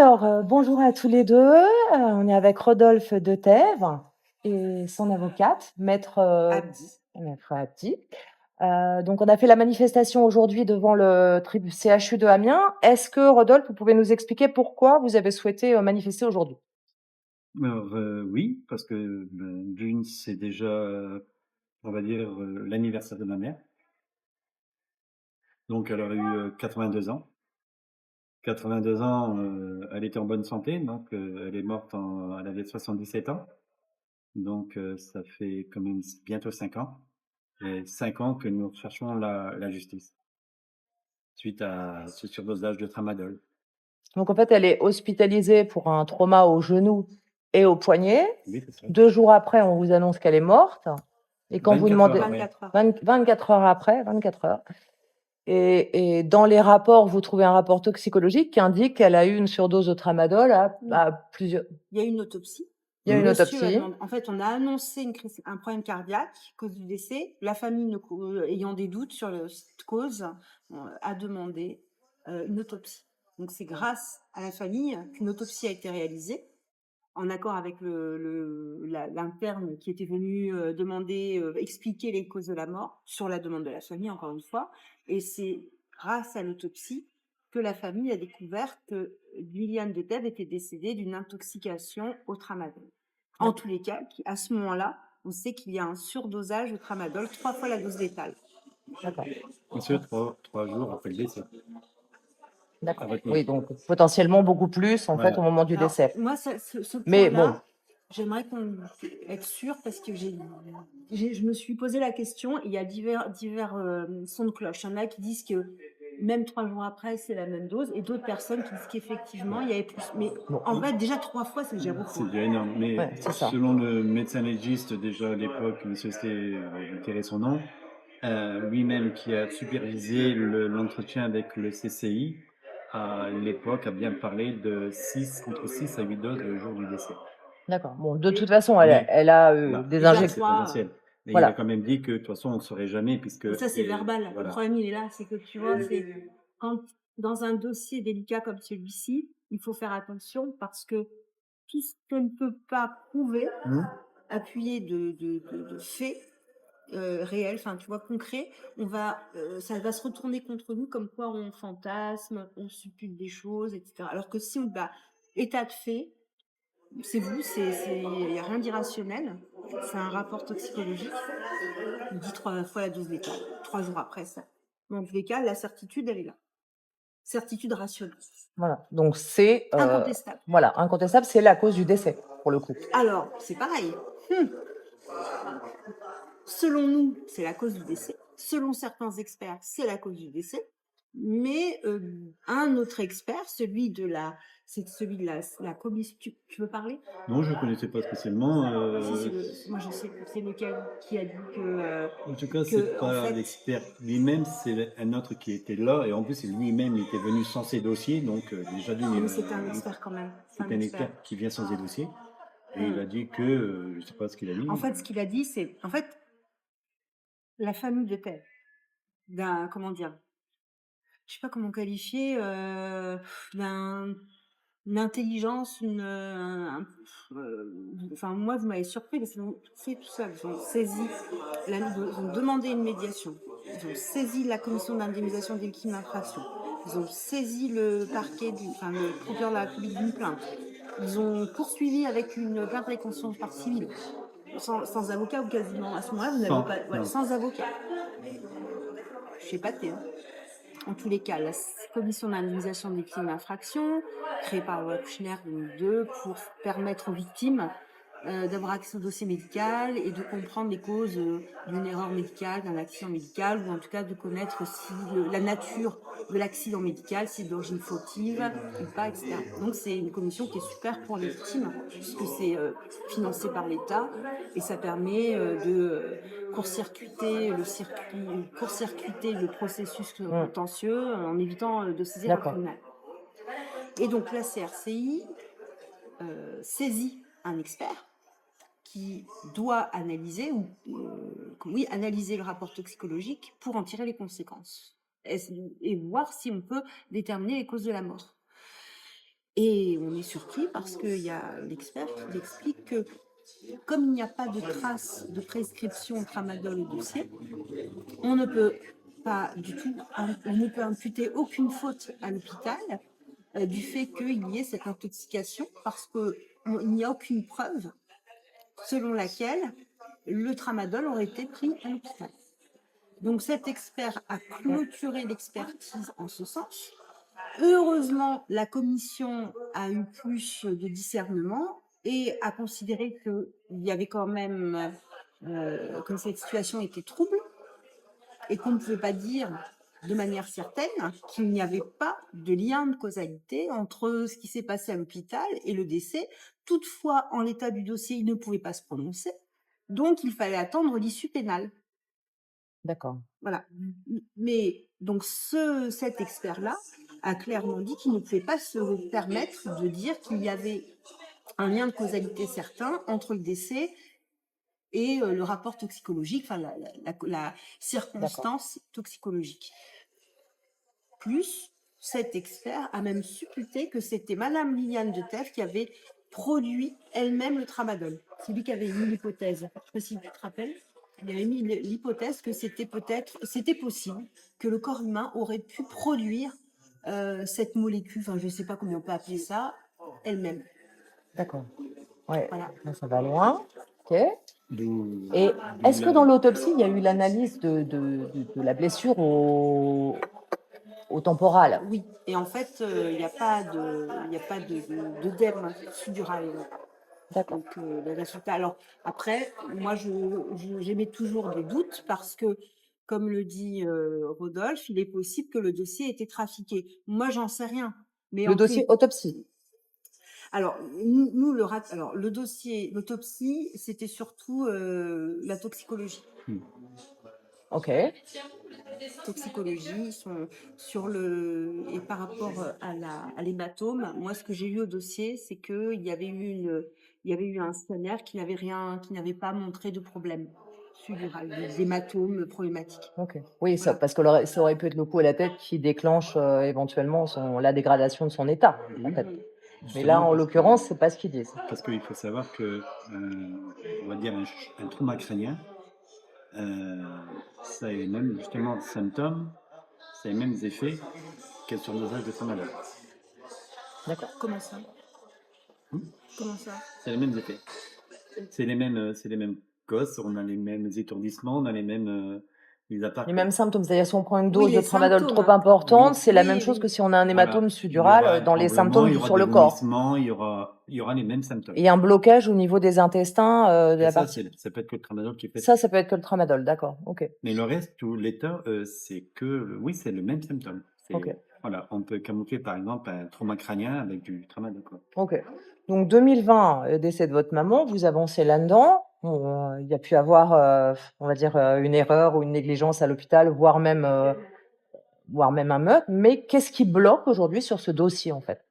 Alors, bonjour à tous les 2. On est avec Rodolphe Detève et son avocate, maître Abdi. Donc on a fait la manifestation aujourd'hui devant le CHU de Amiens. Est-ce que Rodolphe, vous pouvez nous expliquer pourquoi vous avez souhaité, manifester aujourd'hui? Alors, oui, parce que, d'une, c'est déjà, on va dire, l'anniversaire de ma mère. Donc elle aurait eu, 82 ans. 82 ans, elle était en bonne santé, donc elle est morte elle avait 77 ans. Donc ça fait quand même bientôt 5 ans et 5 ans que nous recherchons la justice suite à ce surdosage de tramadol. Donc en fait, elle est hospitalisée pour un trauma au genou et au poignet. Oui, c'est ça. 2 jours après, on vous annonce qu'elle est morte et quand vous 24 heures demandez après. 24 heures. 24 heures après, 24 heures. Et dans les rapports, vous trouvez un rapport toxicologique qui indique qu'elle a eu une surdose de tramadol à plusieurs. Il y a une autopsie. Il y a Le une monsieur a autopsie. en fait, on a annoncé un problème cardiaque, cause du décès. La famille ayant des doutes sur cette cause, a demandé une autopsie. Donc c'est grâce à la famille qu'une autopsie a été réalisée, en accord avec l'interne qui était venu expliquer les causes de la mort, sur la demande de la famille, encore une fois. Et c'est grâce à l'autopsie que la famille a découvert que Liliane de Thèbes était décédée d'une intoxication au tramadol. En tous les cas, à ce moment-là, on sait qu'il y a un surdosage de tramadol, 3 fois la dose létale. D'accord. Ensuite, 3 jours après le décès. D'accord. Avec nous. Oui, donc potentiellement beaucoup plus en fait au Voilà. moment du Alors, décès. moi, ce Mais bon, point-là, j'aimerais qu'on être sûr parce que je me suis posé la question. Il y a divers sons de cloche. Il y en a qui disent que même 3 jours après, c'est la même dose, et d'autres personnes qui disent qu'effectivement, il y avait plus. Mais bon, en fait, déjà 3 fois, c'est déjà C'est beaucoup. déjà énorme, mais ouais, c'est ça. selon le médecin légiste déjà à l'époque, monsieur c'était retiré son nom, lui-même qui a supervisé l'entretien avec le CCI, à l'époque a bien parlé de 6 entre 6 à 8 doses le jour du décès. D'accord. Bon, de toute façon, Mais elle a voilà, des Déjà c'est injections. potentiel. Et il a Voilà. quand même dit que de toute façon on ne saurait jamais puisque Ça, c'est et verbal. Le voilà. problème, il est là, c'est que tu vois, c'est quand dans un dossier délicat comme celui-ci, il faut faire attention parce que tout ce qu'on ne peut pas prouver, Mmh. appuyer de faits réels, enfin, tu vois, concrets, ça va se retourner contre nous comme quoi on fantasme, on suppute des choses, etc. Alors que si on état de fait, c'est vous, il n'y a rien d'irrationnel, c'est un rapport toxicologique, il dit 3 fois la dose létale, 3 jours après ça. Dans tous les cas, la certitude, elle est là. Certitude rationnelle. Voilà. Donc c'est Incontestable. voilà, incontestable, c'est la cause du décès pour le coup. Alors, c'est pareil. Selon nous, c'est la cause du décès. Selon certains experts, c'est la cause du décès. Mais un autre expert, celui de la commission. Tu veux parler? Non, je ne connaissais pas spécialement. Moi, je sais que c'est lequel qui a dit que, En tout cas, c'est que en pas fait, l'expert lui-même, c'est un autre qui était là et en plus lui-même il était venu sans ses dossiers, donc déjà d'une, mais c'est un expert quand même. C'est c'est un un expert. expert qui vient sans ses dossiers et il Hmm. a dit que, je sais pas ce qu'il a dit. En fait, ce qu'il a dit, c'est, en fait, la famille de Ted, comment dire, je sais pas comment qualifier, une intelligence, enfin moi vous m'avez surpris parce qu'ils ont fait tout ça, ils ont saisi, ils ont demandé une médiation, ils ont saisi la commission d'indemnisation des victimes d'infraction, ils ont saisi le parquet, le procureur de la République d'une plainte, ils ont poursuivi avec une plainte de réconscience par civil, sans avocat ou quasiment. À ce moment-là, vous n'avez pas, Non. sans avocat. Je suis épatée. Hein. En tous les cas, la commission d'indemnisation des victimes d'infraction, créée par la loi Kouchner 2002, pour permettre aux victimes d'avoir accès au dossier médical et de comprendre les causes d'une erreur médicale, d'un accident médical, ou en tout cas de connaître si la nature de l'accident médical, si c'est d'origine fautive ou pas, etc. Donc c'est une commission qui est super pour les victimes, puisque c'est financé par l'État et ça permet de court-circuiter le processus contentieux en évitant de saisir un D'accord. tribunal. Et donc la CRCI saisit un expert qui doit analyser analyser le rapport toxicologique pour en tirer les conséquences et voir si on peut déterminer les causes de la mort. Et on est surpris parce qu'il y a l'expert qui explique que comme il n'y a pas de trace de prescription tramadol au dossier, on ne peut pas du tout, on ne peut imputer aucune faute à l'hôpital du fait qu'il y ait cette intoxication parce qu'il n'y a aucune preuve selon laquelle le tramadol aurait été pris à l'hôpital. Donc cet expert a clôturé l'expertise en ce sens. Heureusement, la commission a eu plus de discernement et a considéré qu'il y avait quand même, que cette situation était trouble et qu'on ne pouvait pas dire de manière certaine qu'il n'y avait pas de lien de causalité entre ce qui s'est passé à l'hôpital et le décès. Toutefois, en l'état du dossier, il ne pouvait pas se prononcer, donc il fallait attendre l'issue pénale. D'accord. Voilà. Mais donc cet expert-là a clairement dit qu'il ne pouvait pas se permettre de dire qu'il y avait un lien de causalité certain entre le décès et le rapport toxicologique, enfin la D'accord. circonstance toxicologique. Plus, cet expert a même supputé que c'était Madame Liliane de Tève qui avait produit elle-même le tramadol. C'est lui qui avait mis l'hypothèse. Je ne sais pas si tu te rappelles. Il avait mis l'hypothèse que c'était possible que le corps humain aurait pu produire cette molécule, enfin je ne sais pas comment on peut appeler ça, elle-même. D'accord. Ouais, Voilà. là, ça va loin. Ok. D'où Et d'où est-ce que la dans l'autopsie, il y a eu l'analyse de la blessure au temporal? Oui, et en fait, il n'y a pas d'œdème sudural. D'accord. Donc, les résultats. Alors, après, moi, j'émets toujours des doutes parce que, comme le dit Rodolphe, il est possible que le dossier ait été trafiqué. Moi, j'en sais rien. Mais Le en dossier autopsie. alors, alors, le dossier, l'autopsie, c'était surtout la toxicologie. Ok. Toxicologie, et par rapport à l'hématome, moi, ce que j'ai eu au dossier, c'est qu'il y avait eu un scanner qui n'avait pas montré de problème sudural, d'hématome problématique. Ok. Oui, ça, Voilà. parce que ça aurait pu être le coup à la tête qui déclenche éventuellement la dégradation de son état, en fait. Mais là, justement en parce que l'occurrence, c'est pas ce qu'ils disent. parce qu'il faut savoir que, on va dire un trauma crânien, ça a les mêmes justement symptômes, ça a les mêmes effets qu'un surdosage de tramadol. D'accord. Comment ça? Mmh. Comment ça? C'est les mêmes effets. C'est les mêmes causes, on a les mêmes étourdissements, on a les mêmes, mis à part Les que mêmes symptômes, c'est-à-dire si on prend une Oui, dose de les tramadol symptômes. trop importante, c'est la même Oui, chose que oui. si on a un hématome voilà, il y sudural aura un dans les tremblement, symptômes il y aura sur des le corps. vomissements, il y aura les mêmes symptômes. Et un blocage au niveau des intestins de Et la ça, partie. ça peut être que le tramadol qui fait Ça peut être que le tramadol, d'accord. Ok. Mais le reste, tout l'état, c'est que oui, c'est le même symptôme. Ok. Voilà, on peut camoufler par exemple un trauma crânien avec du tramadol, quoi. Ok. Donc 2020, décès de votre maman, vous avancez là-dedans. Bon, il y a pu avoir, on va dire, une erreur ou une négligence à l'hôpital, voire même un meurtre. Mais qu'est-ce qui bloque aujourd'hui sur ce dossier, en fait?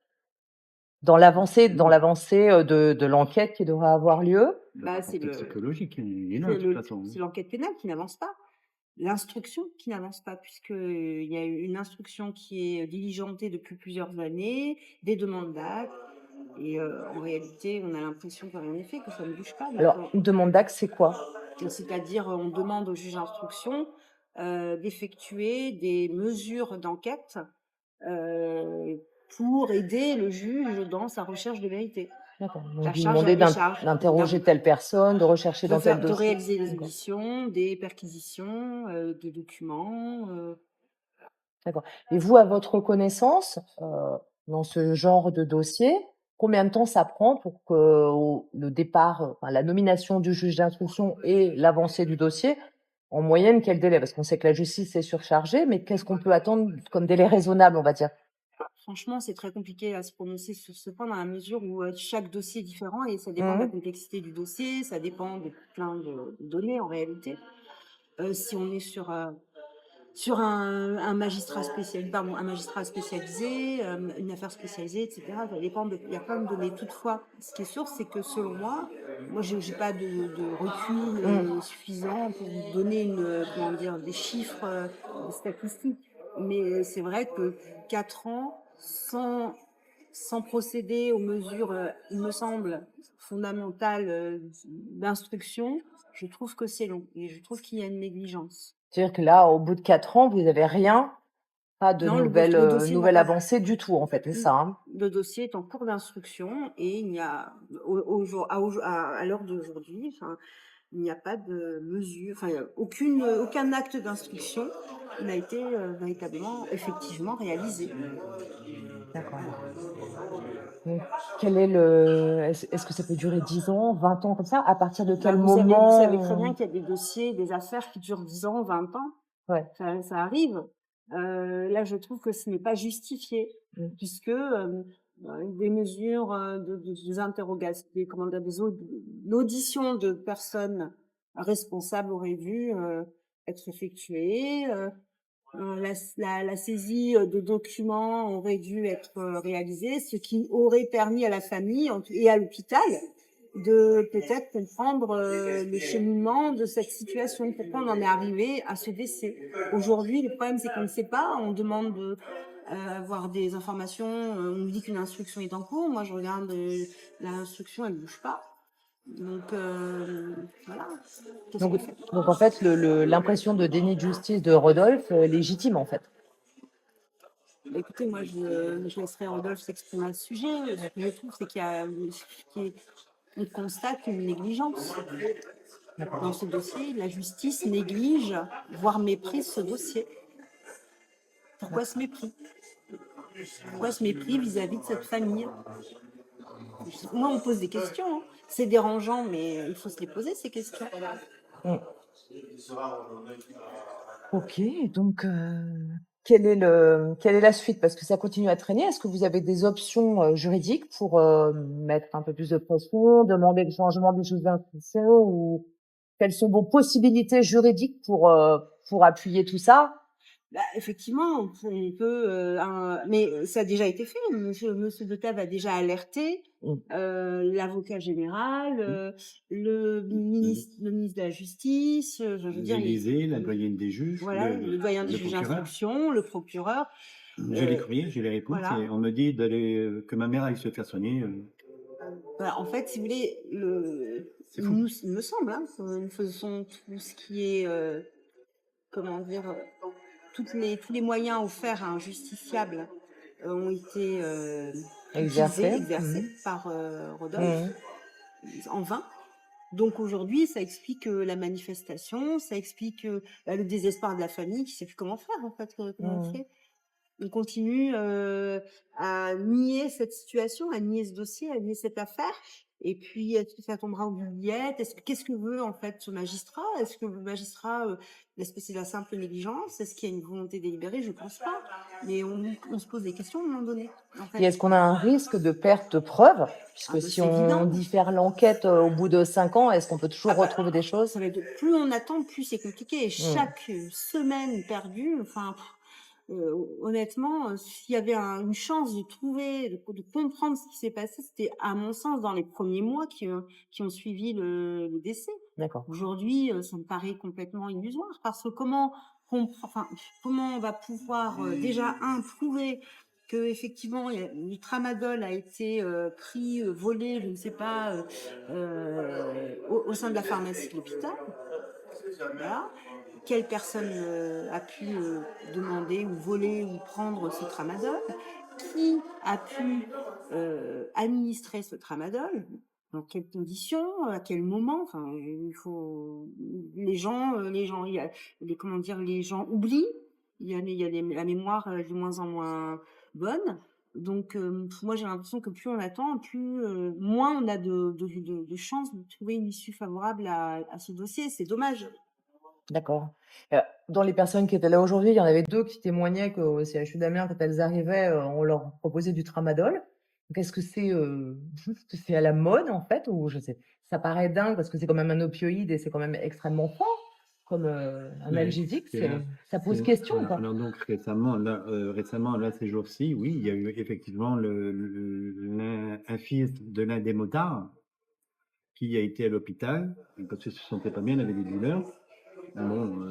Dans l'avancée de l'enquête qui devrait avoir lieu? Le Bah, rapport toxicologique, il est là, de toute façon. c'est l'enquête pénale qui n'avance pas. L'instruction qui n'avance pas, puisqu'il y a eu une instruction qui est diligentée depuis plusieurs années, des demandes d'actes, et en réalité, on a l'impression que rien n'est fait, que ça ne bouge pas. Donc, Alors, une demande d'acte, c'est quoi? c'est-à-dire, on demande au juge d'instruction d'effectuer des mesures d'enquête pour aider le juge dans sa recherche de vérité. D'accord. La Donc, vous charge demandez des charges. d'interroger telle personne, de rechercher dans tel De dossier. réaliser des D'accord. auditions, des perquisitions de documents. D'accord. Et vous, à votre connaissance, dans ce genre de dossier, combien de temps ça prend pour que le départ, enfin, la nomination du juge d'instruction et l'avancée du dossier, en moyenne, quel délai? Parce qu'on sait que la justice est surchargée, mais qu'est-ce qu'on peut attendre comme délai raisonnable, on va dire? Franchement, c'est très compliqué à se prononcer sur ce point dans la mesure où chaque dossier est différent et ça dépend de la Mmh. complexité du dossier, ça dépend de plein de données en réalité. Si on est sur un magistrat un magistrat spécialisé, une affaire spécialisée, etc. Ça dépend il y a plein de données. Toutefois, ce qui est sûr, c'est que selon moi, j'ai pas de recul Mmh. suffisant pour vous donner comment dire, des chiffres, des statistiques. Mais c'est vrai que 4 ans sans sans procéder aux mesures, il me semble, fondamentales, d'instruction, je trouve que c'est long et je trouve qu'il y a une négligence. C'est-à-dire que là, au bout de 4 ans, vous avez rien, pas de Non, le nouvelles, dossier n'a nouvelles pas avancées du tout, en fait, c'est ça, hein? le dossier est en cours d'instruction et il n'y a au jour à l'heure d'aujourd'hui, enfin, il n'y a pas de mesure, enfin, il y a aucun acte d'instruction n'a été, véritablement, effectivement réalisé. D'accord. Donc quel est le est-ce que ça peut durer 10 ans, 20 ans comme ça? À partir de Bah, quel vous moment savez très bien on qu'il y a des dossiers, des affaires qui durent 10 ans, 20 ans. ouais. Ça arrive. Là, je trouve que ce n'est pas justifié Mmh. puisque, des mesures, des interrogations, des comment dire? L'audition de personnes responsables auraient dû, être effectuées, la saisie, de documents aurait dû être, réalisée, ce qui aurait permis à la famille et à l'hôpital de peut-être comprendre, le cheminement de cette situation. Pourquoi on en est arrivé à ce décès? Aujourd'hui, le problème, c'est qu'on ne sait pas. On demande de, avoir des informations, on nous dit qu'une instruction est en cours. Moi, je regarde, l'instruction, elle bouge pas. Donc voilà, qu'est-ce Donc qu'on fait? donc en fait, l'impression de déni de justice de Rodolphe, légitime, en fait? Bah, écoutez, moi, je laisserai Rodolphe s'exprimer à ce sujet. Ce que je trouve, c'est on constate une négligence dans ce dossier. La justice néglige, voire méprise ce dossier. Pourquoi ce mépris? Pourquoi ce mépris vis-à-vis de cette famille? Moi, on me pose des questions, hein. C'est dérangeant, mais il faut se les poser, ces questions. Mmh. OK, donc quelle est la suite? Parce que ça continue à traîner. Est-ce que vous avez des options, juridiques pour, mettre un peu plus de pression, demander le changement du juge d'instruction ou quelles sont vos possibilités juridiques pour appuyer tout ça? Bah, effectivement, on peut, mais ça a déjà été fait. Monsieur Detave a déjà alerté, Mmh. l'avocat général, Oui. le ministre de la Justice, je veux dire, L'Élysée, la doyenne des juges, voilà, le doyen des le juges procureur. d'instruction, le procureur, J'ai les heu, courriers, j'ai les réponses voilà. et on me dit d'aller, que ma mère aille se faire soigner, Bah, en fait, si vous voulez, c'est fou. il me semble, hein, que nous faisons tout ce qui est, comment dire? Tous les moyens offerts à un justiciable, ont été, Exercer. exercés Mmh. par, Rodolphe, Mmh. en vain. Donc aujourd'hui, ça explique, la manifestation, ça explique, bah, le désespoir de la famille qui sait plus comment faire, en fait, comment on Mmh. fait? On continue, à nier cette situation, à nier ce dossier, à nier cette affaire et puis est-ce que ça tombera aux oubliettes? Qu'est-ce que veut en fait ce magistrat? Est-ce que le magistrat, est-ce que c'est de la simple négligence? Est-ce qu'il y a une volonté délibérée? Je pense pas, mais on se pose des questions à un moment donné, en Et fait. est-ce qu'on a un risque de perte de preuves? Ah Puisque bah, si c'est on évident. diffère l'enquête, au bout de 5 ans, est-ce qu'on peut Ah toujours bah, retrouver des choses? ça va être plus on attend, plus c'est compliqué et Mmh. chaque, semaine perdue, enfin, honnêtement, s'il y avait une chance de trouver, de comprendre ce qui s'est passé, c'était à mon sens dans les premiers mois qui ont suivi le décès. D'accord. Aujourd'hui, ça me paraît complètement illusoire parce que comment on va pouvoir, déjà prouver qu'effectivement le tramadol a été, pris, volé, je ne sais pas, au sein de la pharmacie de l'hôpital. Voilà. Quelle personne, a pu, demander ou voler ou prendre ce tramadol? Qui a pu, administrer ce tramadol? Dans quelles conditions? À quel moment? Enfin, il faut il y a comment dire? Les gens oublient. La mémoire, est de moins en moins bonne. Donc, moi, j'ai l'impression que plus on attend, moins on a de chances de trouver une issue favorable à ce dossier. C'est dommage. D'accord. Dans les personnes qui étaient là aujourd'hui, il y en avait 2 qui témoignaient qu'au CHU d'Amiens, quand elles arrivaient, on leur proposait du tramadol. Donc est-ce que c'est, juste que c'est à la mode, en fait? Ou je sais ça paraît dingue parce que c'est quand même un opioïde et c'est quand même extrêmement fort comme, Ouais, analgésique. c'est Ça pose c'est question ou voilà, pas? alors donc récemment, là, ces jours-ci, oui, il y a eu effectivement un fils de l'un des motards qui a été à l'hôpital parce qu'il se sentait pas bien, il avait des douleurs. Bon,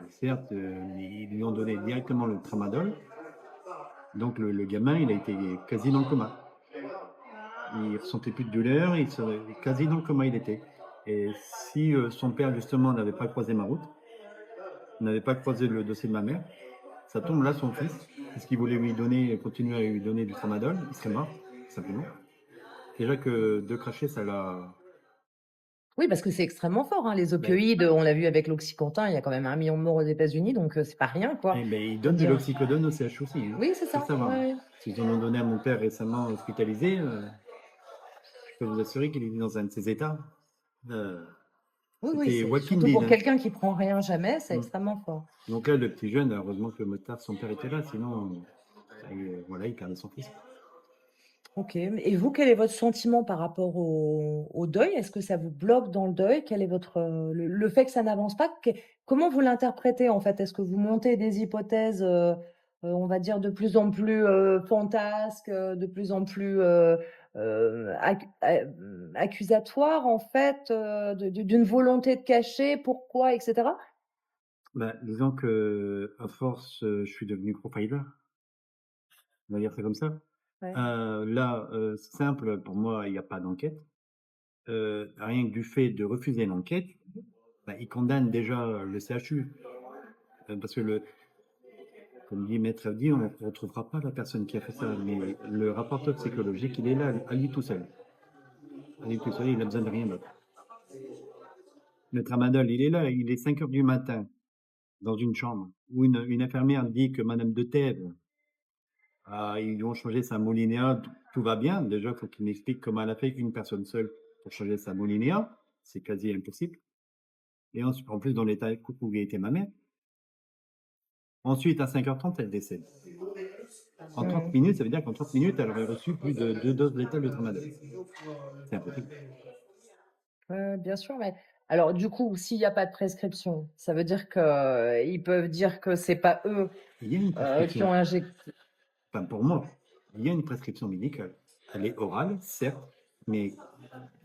certes, ils lui ont donné directement le tramadol, Donc le gamin, il a été quasi dans le coma. Il ressentait plus de douleur, il serait quasi dans le coma, il était. Et si son père, justement, n'avait pas croisé ma route, n'avait pas croisé le dossier de ma mère, ça tombe là, son fils, puisqu'il voulait lui donner, continuer à lui donner du tramadol, il serait mort, simplement. Déjà que de cracher, ça l'a. Oui, parce que c'est extrêmement fort, hein, les Ben, opioïdes, on l'a vu avec l'Oxycontin, il y a quand même 1 million de morts aux États-Unis, donc c'est pas rien, quoi. eh ben, ils Je veux donnent de dire. l'oxycodone au CH aussi, hein. Oui, c'est Faut le ça. savoir. Ouais. S'ils en ont donné à mon père récemment hospitalisé, je peux vous assurer qu'il est dans un de ces états. Oui, C'était Walking surtout Dead, pour hein. quelqu'un qui prend rien jamais, c'est extrêmement fort. Donc là, le petit jeune, heureusement que le motard, son père était là, sinon, voilà, il perdait son fils. Ok. Et vous, quel est votre sentiment par rapport au deuil? Est-ce que ça vous bloque dans le deuil? Quel est votre le fait que ça n'avance pas? Comment vous l'interprétez en fait? Est-ce que vous montez des hypothèses, on va dire de plus en plus fantasques, de plus en plus accusatoires en fait, d'une volonté de cacher, pourquoi, etc. Bah, disons que à force, je suis devenu profiler, on va dire ça comme ça. Ouais. Là, simple, pour moi, il y a pas d'enquête. Rien que du fait de refuser l'enquête, bah, il condamne déjà le CHU. Parce que comme dit Maître Avdi, on ne retrouvera pas la personne qui a fait ça, mais le rapport toxicologique, il est là, à lui tout seul. À lui tout seul, il n'a besoin de rien d'autre. Le tramadol, il est là, il est 5 heures du matin, dans une chambre, où une infirmière dit que Madame de Thèbes, ils lui ont changé sa molinéa, tout va bien. Déjà, il faut qu'il m'explique comment elle a fait une personne seule pour changer sa molinéa. C'est quasi impossible. Et ensuite, en plus, dans l'état où était ma mère. Ensuite, à 5h30, elle décède. En 30 minutes, ça veut dire qu'en 30 minutes, elle aurait reçu plus de 2 doses létales de tramadol. C'est impossible. Bien sûr, mais alors du coup, s'il y a pas de prescription, ça veut dire que, ils peuvent dire que c'est pas eux, Il y a une qui prescription. ont injecté. Enfin, pour moi, il y a une prescription médicale. Elle est orale, certes, mais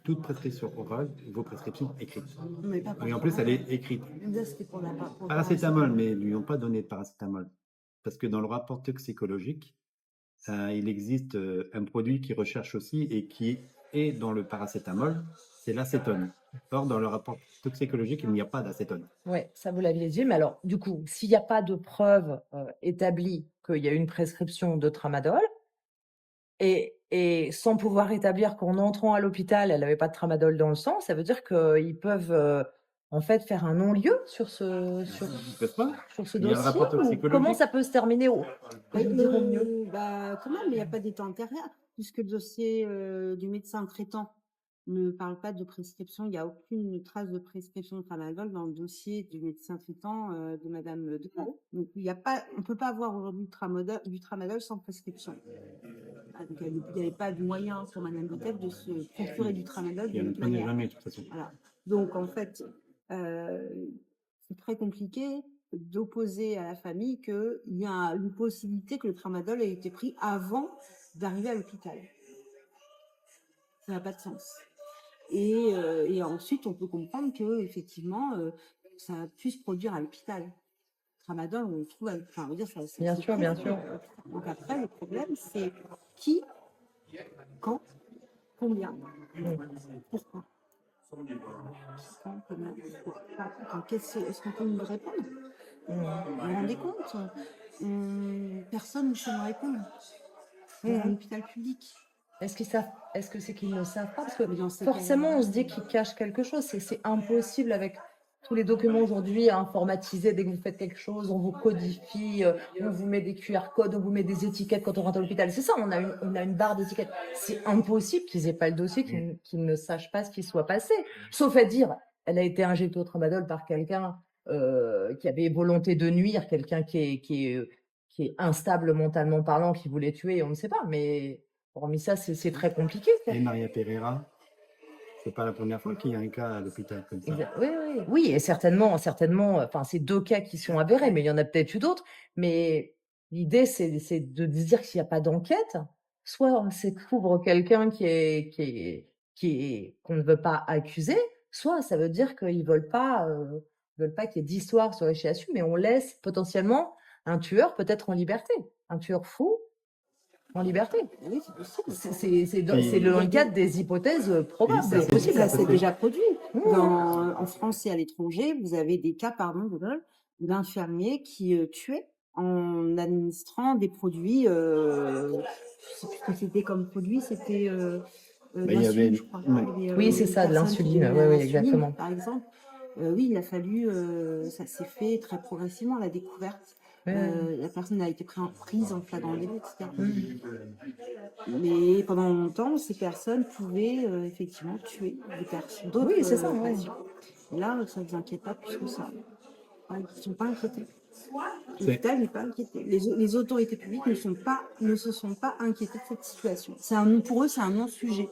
toute prescription orale vaut prescription écrite. Mais pas pour Et en plus, elle tramadol. est écrite. Là, c'était pour pour le Paracétamol, mais ils lui ont pas donné de paracétamol. Parce que dans le rapport toxicologique, il existe un produit qui recherche aussi et qui est dans le paracétamol, c'est l'acétone. Or, dans le rapport toxicologique, il n'y a pas d'acétone. Ouais, ça vous l'aviez dit, mais alors du coup, s'il y a pas de preuve, établie qu'il y a une prescription de tramadol et sans pouvoir établir qu'en entrant à l'hôpital, elle avait pas de tramadol dans le sang, ça veut dire qu'ils peuvent, en fait, faire un non-lieu sur ce Ils peuvent pas. sur ce Il y a le dossier? rapport Ou comment toxicologique. ça peut se terminer au je veux dire au mieux? Comment? Mais il n'y a pas d'état antérieur, puisque le dossier du médecin traitant ne parle pas de prescription. Il n'y a aucune trace de prescription de tramadol dans le dossier du médecin traitant de Madame Depaul. Donc il y a pas, on peut pas avoir aujourd'hui du tramadol sans prescription. Ah, donc il n'y avait pas de moyen pour Madame Depaul de se procurer du tramadol Il n'y en de a toute pas manière. jamais, de toute façon. Voilà. Donc en fait, c'est très compliqué d'opposer à la famille qu'il y a une possibilité que le tramadol ait été pris avant d'arriver à l'hôpital. Ça n'a pas de sens. Et ensuite, on peut comprendre que effectivement, ça puisse produire à l'hôpital. Tramadol, on le trouve, enfin, on va dire, ça Bien se sûr, trouve bien à sûr. l'hôpital. Donc après, le problème, c'est qui, quand, combien, pourquoi. Quand, combien, pourquoi. Est-ce qu'on peut nous répondre? Vous vous rendez compte? Personne ne sait me répondre. Dans un hôpital public. Est-ce qu'ils savent? Est-ce que c'est qu'ils ne savent pas? Parce que Mais dans ces forcément, cas-là, on se dit qu'ils cachent quelque chose. C'est impossible avec tous les documents aujourd'hui informatisés. Dès que vous faites quelque chose, on vous codifie, on vous met des QR codes, on vous met des étiquettes quand on rentre à l'hôpital. C'est ça, on a une barre d'étiquettes. C'est impossible qu'ils aient pas le dossier, qu'ils ne sachent pas ce qui soit passé. Sauf à dire, elle a été injectée au tramadol par quelqu'un qui avait volonté de nuire, quelqu'un qui est instable mentalement parlant, qui voulait tuer, on ne sait pas. Mais hormis ça, c'est très compliqué, quoi. Et Maria Pereira, c'est pas la première fois qu'il y a un cas à l'hôpital comme ça. Oui, oui, oui, et certainement, enfin, c'est 2 cas qui sont avérés, mais il y en a peut-être eu d'autres. Mais l'idée, c'est de dire qu'il n'y a pas d'enquête. Soit c'est couvre quelqu'un qu'on ne veut pas accuser, soit ça veut dire qu'ils veulent pas qu'il y ait d'histoire sur les CHU, mais on laisse potentiellement un tueur peut-être en liberté, un tueur fou En liberté. Oui, c'est possible. C'est dans le cadre des hypothèses probables. ça, C'est possible. Ça s'est déjà produit. Mmh. En France et à l'étranger, vous avez des cas, pardon, d'infirmiers qui tuaient en administrant des produits. Je sais plus ce que c'était comme produit, c'était Il y avait, l'insuline, je crois. ouais. Il y avait, Oui, c'est une ça, de personne qui l'insuline. donnait Oui, oui, l'insuline, exactement. par exemple. Oui, il a fallu, ça s'est fait très progressivement, la découverte. Ouais, ouais. La personne a été prise en flagrant délit, etc. Mmh. Mais pendant longtemps, ces personnes pouvaient effectivement tuer d'autres Oui, c'est ça. Ouais. patients. Et là, ça ne vous inquiète pas plus que ça. Ils ne sont pas inquiétés. C'est- L'hôpital n'est pas inquiété. Les autorités publiques ne se sont pas inquiétées de cette situation. Pour eux, c'est un non-sujet.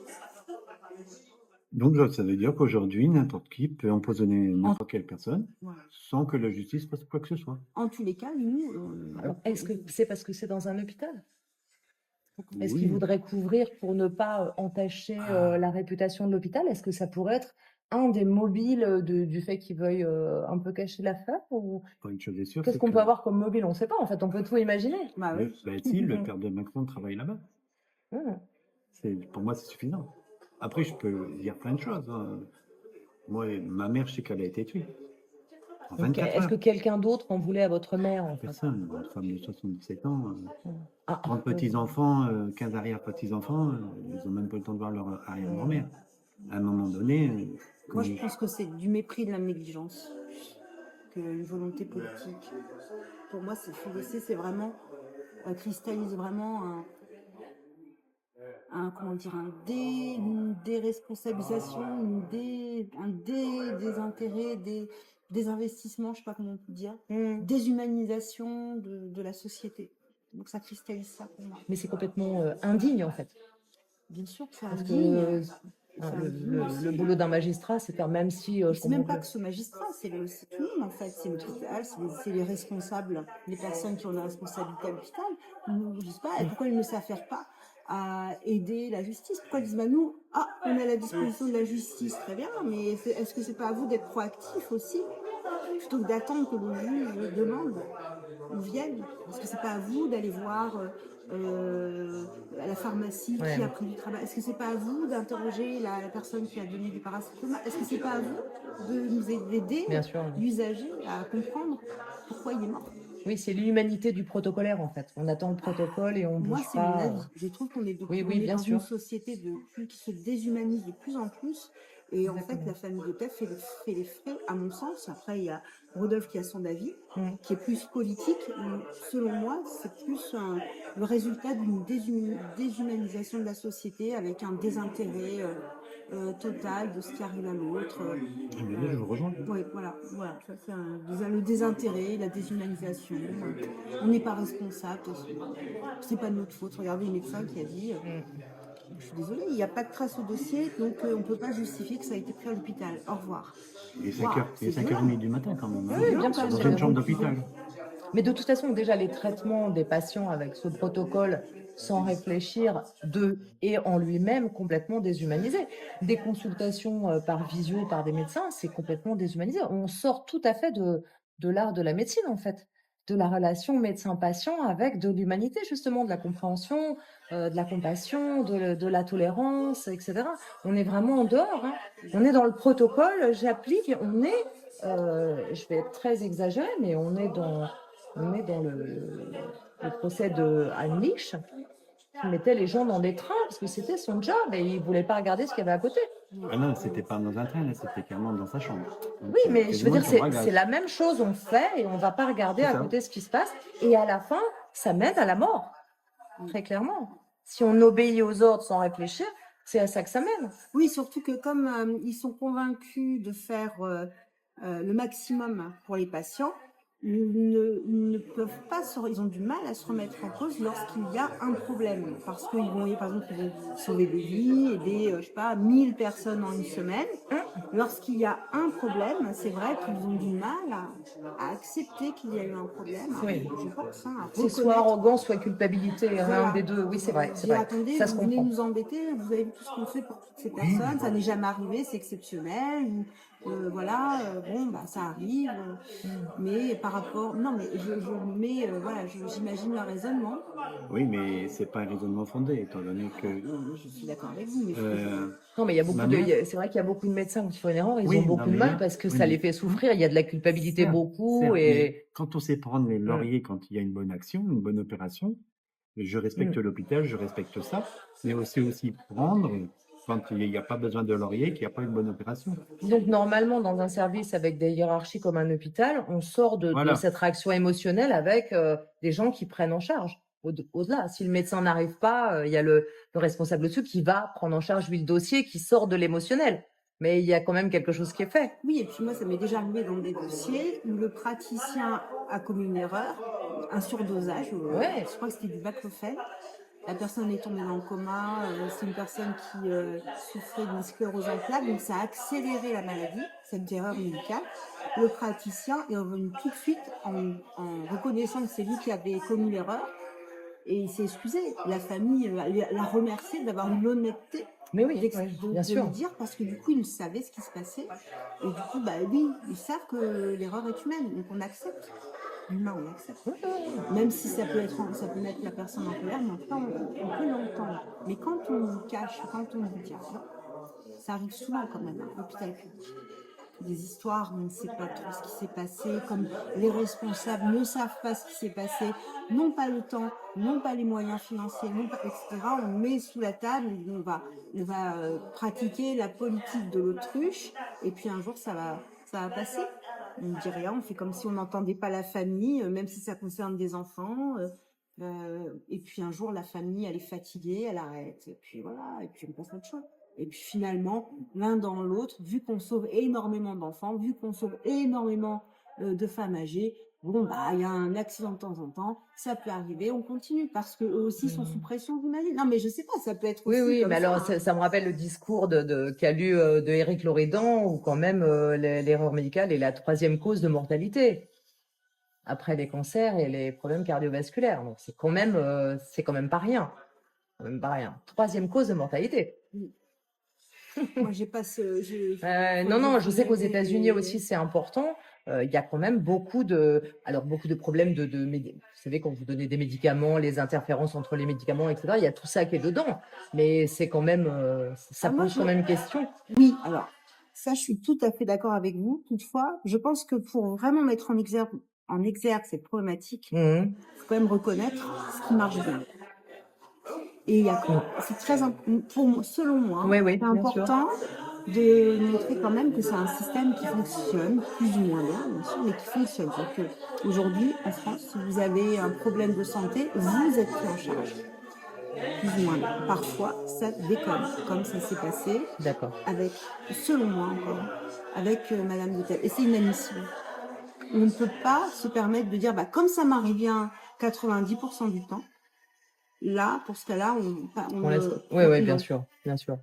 Donc, ça veut dire qu'aujourd'hui, n'importe qui peut empoisonner n'importe quelle personne Voilà. sans que la justice fasse quoi que ce soit. En tous les cas, nous, Alors, est-ce que c'est parce que c'est dans un hôpital? Est-ce Oui. qu'ils voudraient couvrir pour ne pas entacher la réputation de l'hôpital? Est-ce que ça pourrait être un des mobiles du fait qu'ils veuillent un peu cacher l'affaire? Ou Pas une chose est sûre, qu'est-ce c'est qu'on que peut avoir comme mobile? On ne sait pas, en fait, on peut tout imaginer. bah oui. si le père de Macron travaille là-bas, Mmh. pour moi, c'est suffisant. Après, je peux dire plein de choses. Hein. Moi, ma mère, je sais qu'elle a été tuée. En Donc, 24 est-ce heures. que quelqu'un d'autre en voulait à votre mère, en fait? Personne, une femme de 77 ans, Ah, 30 petits-enfants, 15 arrière-petits-enfants, ils n'ont même pas le temps de voir leur arrière-grand-mère. À un moment donné, Moi, je pense que c'est du mépris, de la négligence, qu'une volonté politique. Pour moi, c'est c'est vraiment cristallise vraiment une déresponsabilisation, des intérêts, des investissements, je sais pas comment on peut dire, déshumanisation de la société. Donc ça cristallise ça pour moi. Mais c'est complètement indigne, en fait. Bien sûr que c'est Parce indigne. que C'est le indigne. boulot d'un magistrat, c'est faire, même si je C'est même comprends pas que ce magistrat, c'est tout le monde en fait. C'est le tribunal, c'est les responsables, les personnes qui ont la responsabilité à l'hôpital. Je sais pas, pourquoi ils ne s'affairent pas à aider la justice? Pourquoi ils disent, bah nous, on est à la disposition de la justice, très bien, mais est-ce que c'est pas à vous d'être proactif aussi, plutôt que d'attendre que le juge demande ou vienne? Est-ce que c'est pas à vous d'aller voir à la pharmacie qui a pris du travail? Est-ce que c'est pas à vous d'interroger la personne qui a donné du paracétamol? Est-ce que c'est pas à vous de nous aider, l'usager, à comprendre pourquoi il est mort? Oui, c'est l'humanité du protocolaire, en fait. On attend le protocole et on bouge Moi, c'est pas. mon avis. Je trouve qu'on est, Oui, on est bien dans sûr. une société qui se déshumanise de plus en plus. Et en fait, la famille de Teff fait les frais, à mon sens. Après, il y a Rodolphe qui a son avis, qui est plus politique. Selon moi, c'est plus le résultat d'une déshumanisation de la société avec un désintérêt total de ce qui arrive à l'autre. Mais là, je vous rejoins. Oui, voilà. Ça, c'est le désintérêt, la déshumanisation. On n'est pas responsable. C'est pas de notre faute. Regardez le médecin qui a dit je suis désolée, il n'y a pas de trace au dossier, donc on ne peut pas justifier que ça a été pris à l'hôpital. Au revoir. Il est 5h30 du matin quand même. Oui, bien sûr. Dans une chambre d'hôpital. Mais de toute façon, déjà, les traitements des patients avec ce protocole, sans réfléchir, et en lui-même complètement déshumanisé. Des consultations par visio, par des médecins, c'est complètement déshumanisé. On sort tout à fait de l'art de la médecine, en fait, de la relation médecin-patient avec de l'humanité, justement, de la compréhension, de la compassion, de la tolérance, etc. On est vraiment en dehors. Hein. On est dans le protocole, j'applique, on est, je vais être très exagérée, mais on est dans le procès de Heimlich, qui mettait les gens dans des trains parce que c'était son job et il ne voulait pas regarder ce qu'il y avait à côté. Ah non, c'était pas dans un train, là, c'était carrément dans sa chambre. Donc, oui, mais je veux dire, c'est la même chose, on fait et on ne va pas regarder à côté ce qui se passe. Et à la fin, ça mène à la mort, très clairement. Si on obéit aux ordres sans réfléchir, c'est à ça que ça mène. Oui, surtout que comme ils sont convaincus de faire le maximum pour les patients, ils ne peuvent pas, ils ont du mal à se remettre en cause lorsqu'il y a un problème. Parce qu'ils vont, par exemple, ils vont sauver des vies, aider, je sais pas, 1000 personnes en une semaine. Lorsqu'il y a un problème, c'est vrai qu'ils ont du mal à accepter qu'il y a eu un problème. Oui. Je pense, c'est soit arrogance, soit culpabilité, un des deux. Oui, c'est vrai. Attendez, ça se vous venez nous embêter, vous avez vu tout ce qu'on fait pour toutes ces personnes, ça n'est jamais arrivé, c'est exceptionnel. voilà, bon, bah, ça arrive, Mmh. mais par rapport non, mais je mets, voilà, j'imagine leur raisonnement. Oui, mais c'est pas un raisonnement fondé, étant donné que, Non, mais je suis d'accord avec vous, mais heu, Non, mais il y a beaucoup ma de il mère y a c'est vrai qu'il y a beaucoup de médecins qui font une erreur, ils ont oui, non, beaucoup de mais mal là parce que oui, ça les mais fait souffrir. Il y a de la culpabilité certes, beaucoup certes, mais et quand on sait prendre les mmh, lauriers quand il y a une bonne action, une bonne opération, je respecte mmh. l'hôpital, je respecte ça, mais aussi prendre quand il y a pas besoin de laurier, qu'il y a pas une bonne opération. Donc normalement, dans un service avec des hiérarchies comme un hôpital, on sort de Voilà, cette réaction émotionnelle avec, des gens qui prennent en charge. Au-delà, si le médecin n'arrive pas, il y a le responsable au-dessus qui va prendre en charge lui le dossier, qui sort de l'émotionnel. Mais il y a quand même quelque chose qui est fait. oui, et puis moi, ça m'est déjà arrivé dans des dossiers où le praticien a commis une erreur, un surdosage, Ouais. je crois que c'était du baclofen. La personne est tombée dans le coma, c'est une personne qui souffrait d'une sclérose en plaques, donc ça a accéléré la maladie, cette erreur médicale. Le praticien est revenu tout de suite en reconnaissant que c'est lui qui avait commis l'erreur et il s'est excusé. La famille l'a remercié d'avoir eu l'honnêteté Mais oui, oui, bien de le sûr. dire parce que du coup, ils savaient ce qui se passait. Et du coup, bah oui, ils savent que l'erreur est humaine, donc on accepte. L'humain, on accepte. Oui, oui, oui. Même si ça peut mettre la personne en colère, mais enfin, on peut l'entendre. Mais quand on vous cache, quand on vous dit rien, ça arrive souvent quand même, à l'hôpital public. Des histoires où on ne sait pas trop ce qui s'est passé, comme les responsables ne savent pas ce qui s'est passé, n'ont pas le temps, n'ont pas les moyens financiers, etc. On met sous la table, on va pratiquer la politique de l'autruche, et puis un jour ça va passer. On ne dit rien, on fait comme si on n'entendait pas la famille, même si ça concerne des enfants. Et puis un jour, la famille, elle est fatiguée, elle arrête. Et puis voilà, et puis on passe à autre chose. Et puis finalement, l'un dans l'autre, vu qu'on sauve énormément d'enfants, vu qu'on sauve énormément de femmes âgées, bon, bah, il y a un accident de temps en temps, ça peut arriver, on continue, parce qu'eux aussi sont sous Mmh. pression, j'imagine. Non, mais je sais pas, ça peut être Oui, aussi oui, mais comme ça, alors hein. ça me rappelle le discours qu'a lu de Éric Loridan, où quand même l'erreur médicale est la troisième cause de mortalité après les cancers et les problèmes cardiovasculaires. Donc c'est quand même pas rien, quand même pas rien. Troisième cause de mortalité. Moi, j'ai pas ce, faut Non, dire non, que je vous sais qu'aux avez États-Unis aussi c'est important. Il y a quand même beaucoup de problèmes vous savez, quand vous donnez des médicaments, les interférences entre les médicaments, etc. Il y a tout ça qui est dedans, mais c'est quand même, ça Ah, moi, pose quand même question. oui, alors, ça, je suis tout à fait d'accord avec vous. Toutefois, je pense que pour vraiment mettre en exergue cette problématique, Mmh. il faut quand même reconnaître ce qui marche bien. Et c'est pour moi, selon moi, Oui, oui, c'est bien sûr. important de montrer quand même que c'est un système qui fonctionne, plus ou moins bien sûr, mais qui fonctionne. C'est-à-dire qu'aujourd'hui, en France, si vous avez un problème de santé, vous êtes pris en charge, plus ou moins bien. Parfois, ça déconne, comme ça s'est passé D'accord. avec, selon moi encore, avec Madame de Tel. Et c'est inadmissible. On ne peut pas se permettre de dire, bah, comme ça marche bien 90% du temps, là, pour ce cas-là, On laisse. Oui, oui, bien non. sûr, bien sûr.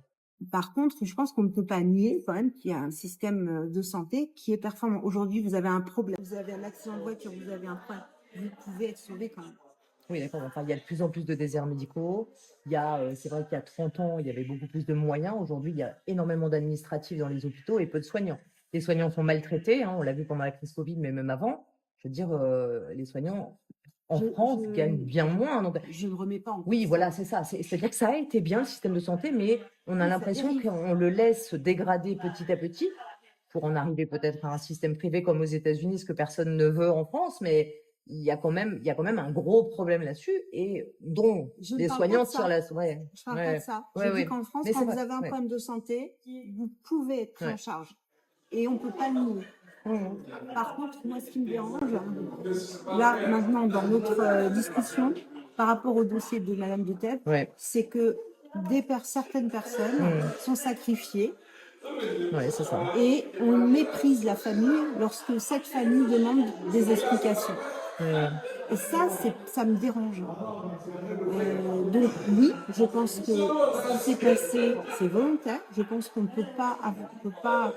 Par contre, je pense qu'on ne peut pas nier quand même qu'il y a un système de santé qui est performant. Aujourd'hui, vous avez un problème, vous avez un accident de voiture, vous avez un problème, vous pouvez être sauvé quand même. Oui, d'accord. Enfin, il y a de plus en plus de déserts médicaux. C'est vrai qu'il y a 30 ans, il y avait beaucoup plus de moyens. Aujourd'hui, il y a énormément d'administratifs dans les hôpitaux et peu de soignants. Les soignants sont maltraités, hein, on l'a vu pendant la crise Covid, mais même avant. Je veux dire, les soignants en Je, France gagnent bien moins. Donc, je ne remets pas en oui, cause ça. voilà, c'est ça. C'est-à-dire que ça a été bien le système de santé, mais on a Oui, ça l'impression dérive. qu'on le laisse se dégrader petit à petit pour en arriver peut-être à un système privé comme aux États-Unis, ce que personne ne veut en France, mais il y a quand même un gros problème là-dessus et dont Je ne les parle pas soignants de tirent ça. la. Ouais, Je parle pas de ouais, ça. Je ouais, dis ouais. qu'en France, Mais quand c'est vous vrai. avez un Ouais, problème de santé, vous pouvez être pris en ouais. charge. Et on ne peut pas le nier. Mmh. Par contre, moi, ce qui me dérange, là, maintenant, dans notre discussion, par rapport au dossier de Madame de Thèbes, Ouais, c'est que certaines personnes sont sacrifiées ouais, c'est ça. et on méprise la famille lorsque cette famille demande des explications. Et ça me dérange. Donc oui, je pense que ce qui s'est passé, c'est volontaire. Je pense qu'on ne peut pas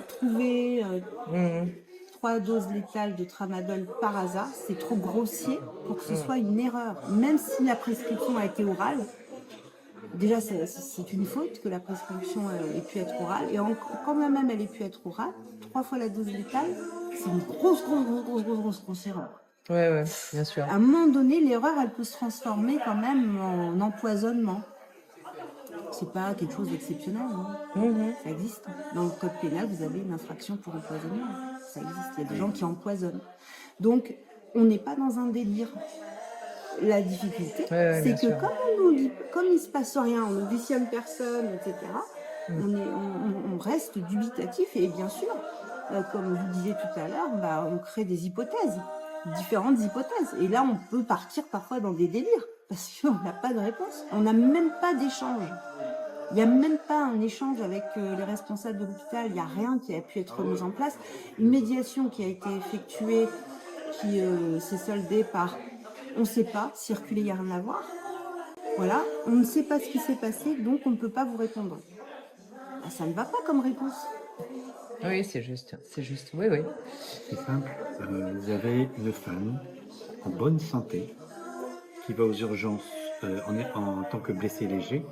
trouver Mmh. 3 doses létales de tramadol par hasard. C'est trop grossier pour que ce soit une erreur. Même si la prescription a été orale, déjà, c'est une faute que la prescription ait pu être orale. Et quand bien même elle ait pu être orale, 3 fois la dose létale, c'est une grosse erreur. Ouais, bien sûr. À un moment donné, l'erreur, elle peut se transformer quand même en empoisonnement. C'est pas quelque chose d'exceptionnel, hein. Ça existe. Dans le code pénal, vous avez une infraction pour empoisonnement. Ça existe. Il y a des gens qui empoisonnent. Donc, on n'est pas dans un délire. La difficulté, c'est que comme il se passe rien, on n'auditionne personne, etc., on reste dubitatif et bien sûr, comme vous disiez tout à l'heure, on crée des hypothèses, différentes hypothèses. Et là, on peut partir parfois dans des délires parce qu'on n'a pas de réponse. On n'a même pas d'échange. Il n'y a même pas un échange avec les responsables de l'hôpital. Il n'y a rien qui a pu être mis en place. Une médiation qui a été effectuée, qui s'est soldée par on ne sait pas, circuler, il n'y a rien à voir. Voilà, on ne sait pas ce qui s'est passé, donc on ne peut pas vous répondre. Ça ne va pas comme réponse. Oui, c'est juste, oui. C'est simple, vous avez une femme en bonne santé qui va aux urgences en tant que blessé léger.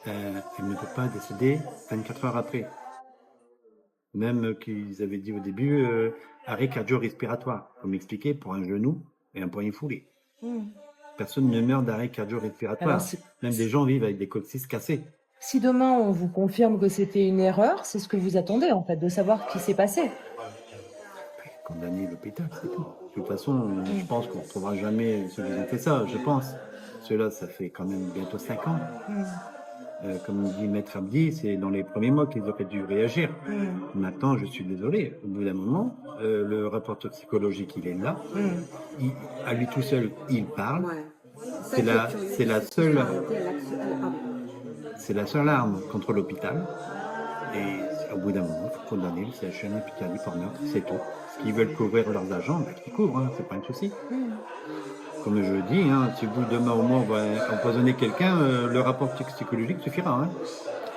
Elle ne peut pas décéder 24 heures après. Même qu'ils avaient dit au début arrêt cardio-respiratoire. Vous m'expliquez, pour un genou et un poignet foulé. Personne ne meurt d'arrêt cardio-respiratoire. Même des gens vivent avec des coccyx cassés. Si demain on vous confirme que c'était une erreur, c'est ce que vous attendez en fait, de savoir ce qui s'est passé. Condamner l'hôpital, c'est tout. De toute façon, je pense qu'on ne retrouvera jamais ceux qui ont fait ça, je pense. Ceux-là, ça fait quand même bientôt 5 ans. Comme dit Maître Abdi, c'est dans les premiers mois qu'ils auraient dû réagir. Maintenant, je suis désolé, au bout d'un moment, le rapport toxicologique, il est là. À lui tout seul, il parle. C'est la seule arme contre l'hôpital. Et au bout d'un moment, il faut condamner le CHU Picardie pour meurtre, c'est tout. S'ils veulent couvrir leurs agents, qu'ils couvrent, c'est pas un souci. Comme je dis, si vous demain au moins on va empoisonner quelqu'un, le rapport toxicologique suffira.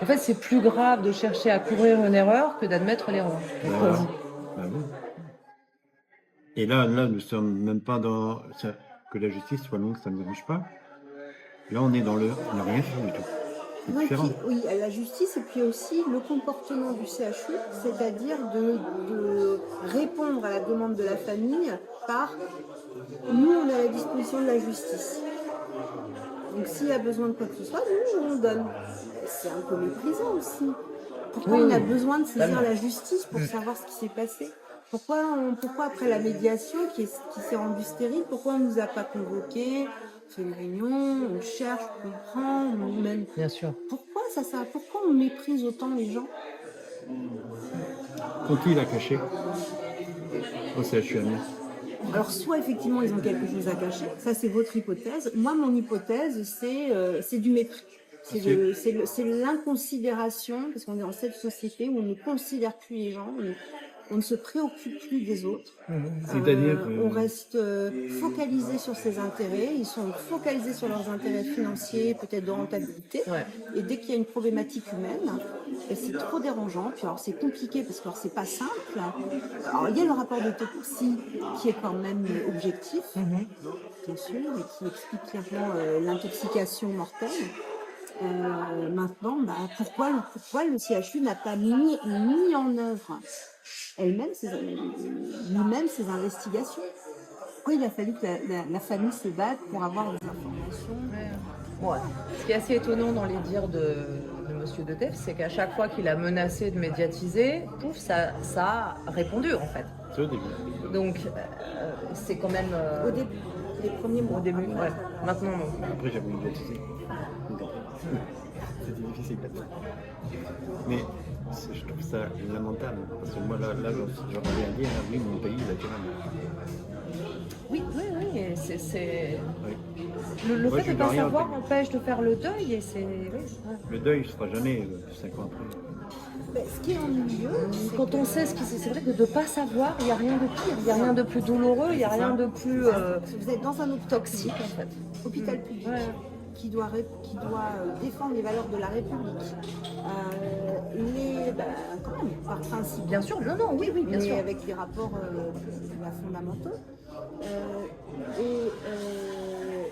En fait, c'est plus grave de chercher à couvrir une erreur que d'admettre l'erreur. Pour vous. Oui. Et là, nous sommes même pas dans que la justice soit longue, ça ne me dérange pas. Là, on est dans le ne rien faire du tout. Oui, la justice et puis aussi le comportement du CHU, c'est-à-dire de répondre à la demande de la famille par nous, on est à la disposition de la justice. Donc s'il y a besoin de quoi que ce soit, nous, on donne. C'est un peu méprisant aussi. Pourquoi on a besoin de saisir la justice pour savoir ce qui s'est passé? Pourquoi après la médiation qui s'est rendue stérile, pourquoi on ne nous a pas convoqués? On fait une réunion, on cherche, on comprend, on mène. Bien sûr. Pourquoi on méprise autant les gens? Qu'ont-ils à cacher au CHU Amiens? Alors, soit effectivement, ils ont quelque chose à cacher, ça c'est votre hypothèse. Moi, mon hypothèse, c'est du mépris. C'est l'inconsidération, parce qu'on est dans cette société où on ne considère plus les gens, on ne se préoccupe plus des autres. C'est-à-dire on reste focalisé sur ses intérêts, ils sont focalisés sur leurs intérêts financiers, peut-être de rentabilité. Et dès qu'il y a une problématique humaine, c'est trop dérangeant. Puis alors c'est compliqué parce que c'est pas simple. Alors il y a le rapport d'autopsie qui est quand même objectif, bien sûr, et qui explique clairement l'intoxication mortelle. Maintenant, pourquoi le CHU n'a pas mis en œuvre lui-même ses investigations? Pourquoi il a fallu que la famille se batte pour avoir des informations? Ce qui est assez étonnant dans les dires de Monsieur Detef, c'est qu'à chaque fois qu'il a menacé de médiatiser, pouf, ça a répondu en fait. C'est au début. Donc c'est quand même... Au début, les premiers mois. Au début, Maintenant, non. Après, j'ai voulu médiatiser. C'était difficile. Mais je trouve ça lamentable. Parce que moi, là j'aurais rien à dire. Oui, mon pays, il a fait Oui. Oui. Le fait de ne pas savoir empêche de faire le deuil. Le deuil ne se fera jamais 5 ans après. Ce qui est ennuyeux, quand on sait ce qui c'est vrai que de ne pas savoir, il n'y a rien de pire, il n'y a rien de plus douloureux, il n'y a rien de plus vous êtes dans un hôpital toxique en fait. Hôpital public. Qui doit défendre les valeurs de la République. Quand même, par principe. Bien sûr, oui, bien sûr. Avec les rapports fondamentaux.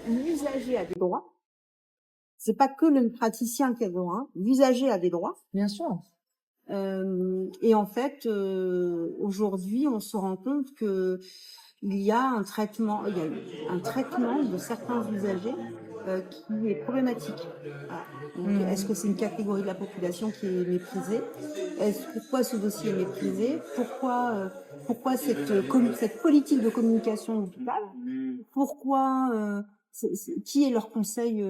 L'usager a des droits. C'est pas que le praticien qui a droit, hein. L'usager a des droits. Bien sûr. Et en fait, aujourd'hui, on se rend compte que il y a un traitement de certains usagers qui est problématique. Voilà. Donc, est-ce que c'est une catégorie de la population qui est méprisée? Pourquoi ce dossier est méprisé? Pourquoi cette politique de communication digitale? Pourquoi qui est leur conseil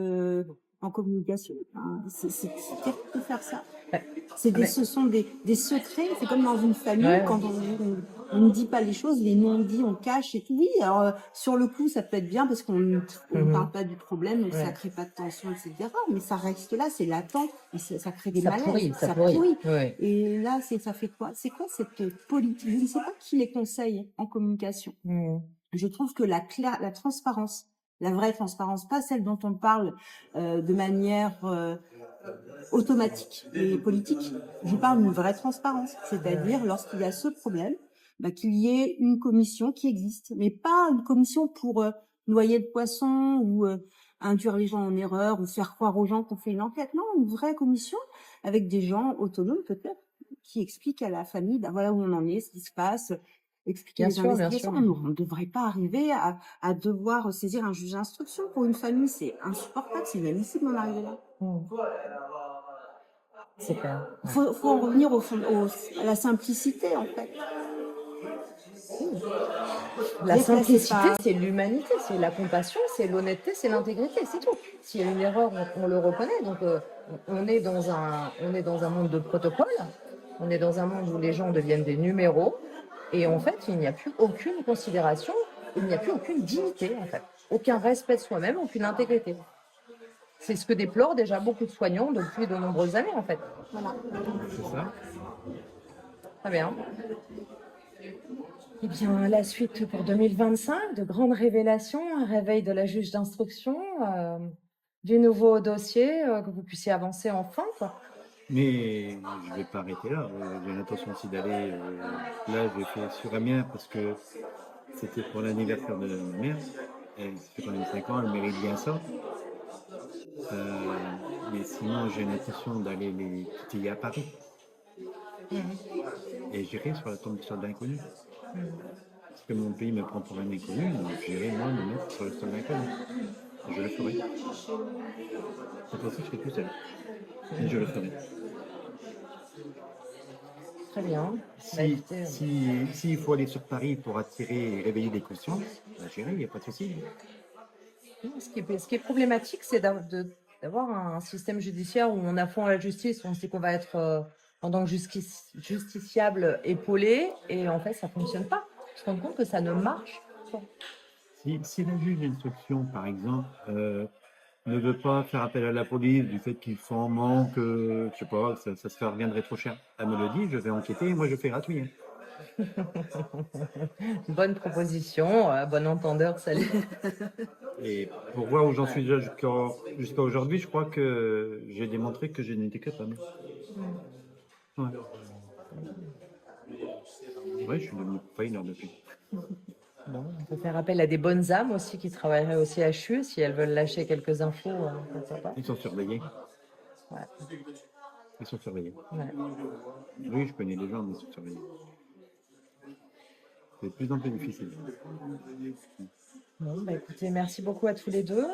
en communication? Hein, c'est terrible de faire ça. Ouais. Ce sont des secrets. C'est comme dans une famille, Ouais. quand on ne dit pas les choses, les non-dits, on cache et tout. Oui, alors sur le coup, ça peut être bien parce qu'on ne parle pas du problème, donc ça crée pas de tension, etc. Mais ça reste là, c'est latent, et ça crée des malaises. Ça pourrit. Ouais. Et là, ça fait quoi? C'est quoi cette politique? Je ne sais pas qui les conseille en communication. Je trouve que la transparence, la vraie transparence, pas celle dont on parle de manière automatique et politique. Je parle d'une vraie transparence, c'est-à-dire lorsqu'il y a ce problème, qu'il y ait une commission qui existe, mais pas une commission pour noyer le poisson ou induire les gens en erreur ou faire croire aux gens qu'on fait une enquête. Non, une vraie commission avec des gens autonomes peut-être qui expliquent à la famille, voilà où on en est, ce qui se passe, expliquer les investigations. On ne devrait pas arriver à devoir saisir un juge d'instruction. Pour une famille, c'est insupportable, c'est inadmissible d'en arriver là. C'est clair. Faut en revenir à la simplicité, en fait. La simplicité, c'est l'humanité, c'est la compassion, c'est l'honnêteté, c'est l'intégrité, c'est tout. S'il y a une erreur, on le reconnaît. Donc, on est dans un monde de protocole. On est dans un monde où les gens deviennent des numéros. Et en fait, il n'y a plus aucune considération, il n'y a plus aucune dignité, en fait. Aucun respect de soi-même, aucune intégrité. C'est ce que déplorent déjà beaucoup de soignants depuis de nombreuses années, en fait. Voilà. C'est ça. Très bien. Eh bien, la suite pour 2025, de grandes révélations, un réveil de la juge d'instruction, du nouveau dossier, que vous puissiez avancer enfin, quoi. Mais je vais pas arrêter là. J'ai l'intention aussi d'aller. Là, je vais faire sur Amiens parce que c'était pour l'anniversaire de ma mère. Elle fait quand même 5 ans, elle mérite bien ça. Mais sinon, j'ai l'intention d'aller les titiller à Paris. Et j'irai sur la tombe sur l'inconnu. Parce que mon pays me prend pour un inconnu, donc j'irai moi me mettre sur le sol d'inconnu. Je le ferai. Cette fois-ci, je serai tout seul. Et je le ferai. Très bien. S'il faut aller sur Paris pour attirer et réveiller des consciences, j'irai, il n'y a pas de souci. Ce qui est problématique, c'est d'avoir un système judiciaire où on a foi en la justice, on se dit qu'on va être en tant que justiciable épaulé, et en fait, ça ne fonctionne pas. On se rend compte que ça ne marche pas. Si le juge d'instruction, par exemple, ne veut pas faire appel à la police du fait qu'ils sont en manque, je sais pas, ça se reviendrait trop cher. Elle me le dit, je vais enquêter et moi je fais gratuit. Bonne proposition, bon entendeur, salut. Et pour voir où j'en suis déjà jusqu'à aujourd'hui, je crois que j'ai démontré que je n'étais capable. Ouais. Ouais, je suis devenu faillant depuis. Bon, on peut faire appel à des bonnes âmes aussi qui travailleraient au CHU si elles veulent lâcher quelques infos. Pourquoi pas. Ils sont surveillés. Ouais. Ils sont surveillés. Ouais. Oui, je connais les gens, mais ils sont surveillés. C'est de plus en plus difficile. Bon, écoutez, merci beaucoup à tous les deux.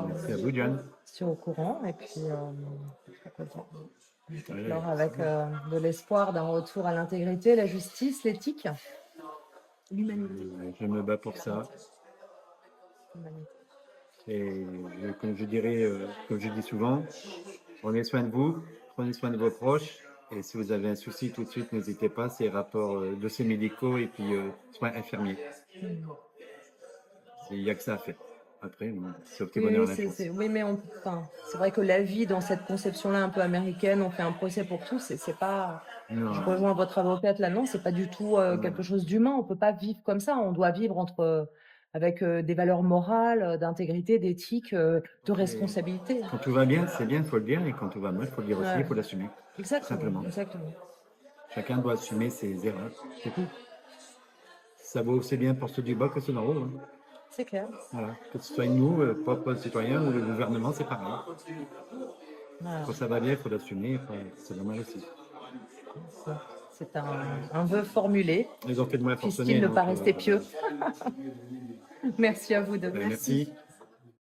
Merci à vous, John. Je suis au courant et puis avec de l'espoir d'un retour à l'intégrité, la justice, l'éthique. L'humanité. Je me bats pour ça. Et comme je dirais, comme je dis souvent, prenez soin de vous, prenez soin de vos proches. Et si vous avez un souci, tout de suite, n'hésitez pas. C'est rapports dossiers médicaux et puis soins infirmiers. Il n'y a que ça à faire. Après, c'est au petit bonheur la chance. Oui, mais c'est vrai que la vie dans cette conception-là un peu américaine, on fait un procès pour tous, c'est pas. Non. Je rejoins votre avocate là, non, c'est pas du tout quelque chose d'humain. On peut pas vivre comme ça. On doit vivre avec des valeurs morales, d'intégrité, d'éthique, de responsabilité. Quand tout va bien, c'est bien, il faut le dire. Et quand tout va mal, il faut le dire aussi, il faut l'assumer. Exactement. Chacun doit assumer ses erreurs. C'est tout. Ça vaut aussi bien pour ceux du bas que ceux d'en haut. Hein. c'est clair. Voilà. Que ce soit nous, propres citoyens, ou le gouvernement, c'est pareil. Voilà. Quand ça va bien, il faut l'assumer, c'est normal aussi. C'est un vœu formulé, Ils ont fait de moi puisqu'il forcené, ne donc pas rester pieux. Merci à vous deux. merci.